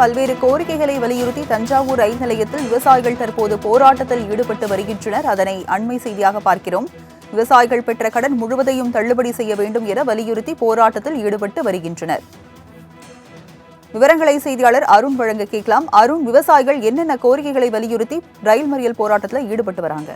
பல்வேறு கோரிக்கைகளை வலியுறுத்தி தஞ்சாவூர் ரயில் நிலையத்தில் விவசாயிகள் தற்போது போராட்டத்தில் ஈடுபட்டு வருகின்றனர். அதனை அண்மை செய்தியாக பார்க்கிறோம். விவசாயிகள் பெற்ற கடன் முழுவதையும் தள்ளுபடி செய்ய வேண்டும் என வலியுறுத்தி போராட்டத்தில் ஈடுபட்டு வருகின்றனர். விவரங்களை செய்தியாளர் அருண் வழங்க கேட்கலாம். அருண், விவசாயிகள் என்னென்ன கோரிக்கைகளை வலியுறுத்தி ரயில் மறியல் போராட்டத்தில் ஈடுபட்டு வராங்க?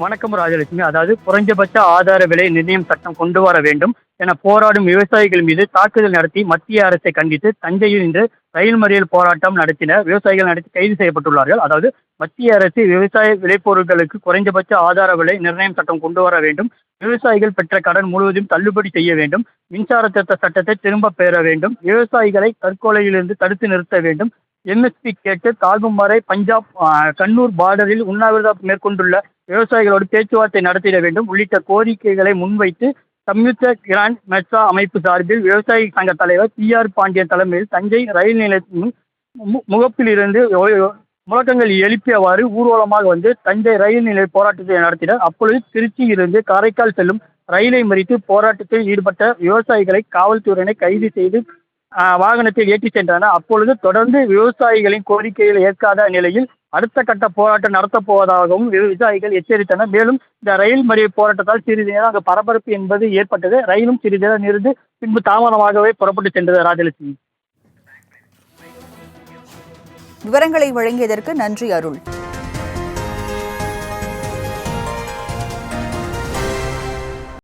வணக்கம் ராஜலட்சுமி. அதாவது குறைந்தபட்ச ஆதார விலை நிர்ணயம் சட்டம் கொண்டு வர வேண்டும் என போராடும் விவசாயிகள் மீது தாக்குதல் நடத்தி மத்திய அரசை கண்டித்து தஞ்சையில் இன்று ரயில் மறியல் போராட்டம் நடத்தின விவசாயிகள் நடத்தி கைது செய்யப்பட்டுள்ளார்கள். அதாவது மத்திய அரசு விவசாய விளைபொருட்களுக்கு குறைந்தபட்ச ஆதார விலை நிர்ணயம் சட்டம் கொண்டு வர வேண்டும், விவசாயிகள் பெற்ற கடன் முழுவதும் தள்ளுபடி செய்ய வேண்டும், மின்சார திருத்த சட்டத்தை திரும்ப பெற வேண்டும், விவசாயிகளை தற்கொலையிலிருந்து தடுத்து நிறுத்த வேண்டும், எம்எஸ்பி கேட்டு தாகும் வரை பஞ்சாப் கண்ணூர் பார்டரில் உண்ணாவிரதம் மேற்கொண்டுள்ள விவசாயிகளோடு பேச்சுவார்த்தை நடத்திட வேண்டும் உள்ளிட்ட கோரிக்கைகளை முன்வைத்து சம்யுக்த கிராண்ட் மெட்ரா அமைப்பு சார்பில் விவசாயி சங்க தலைவர் PR பாண்டியன் தலைமையில் தஞ்சை ரயில் நிலையத்தின் முகப்பில் இருந்து முழக்கங்கள் எழுப்பியவாறு ஊர்வலமாக வந்து தஞ்சை ரயில் நிலைய போராட்டத்தை நடத்தினர். அப்பொழுது திருச்சியிலிருந்து காரைக்கால் செல்லும் ரயிலை மறித்து போராட்டத்தில் ஈடுபட்ட விவசாயிகளை காவல்துறையினர் கைது செய்து வாகனத்தில் ஏற்றி சென்றனர். அப்பொழுது தொடர்ந்து விவசாயிகளின் கோரிக்கைகளை ஏற்காத நிலையில் அடுத்த கட்ட போராட்டம் நடத்தப் போவதாகவும் விவசாயிகள் எச்சரித்தனர். மேலும் இந்த ரயில் மறியல் போராட்டத்தால் சிறிது நேரம் அங்கு பரபரப்பு என்பது ஏற்பட்டது. ரயிலும் சிறிது நேரம் இருந்து பின்பு தாமதமாகவே புறப்பட்டு சென்றது. ராஜலட்சுமி, விவரங்களை வழங்கியதற்கு நன்றி அருள்.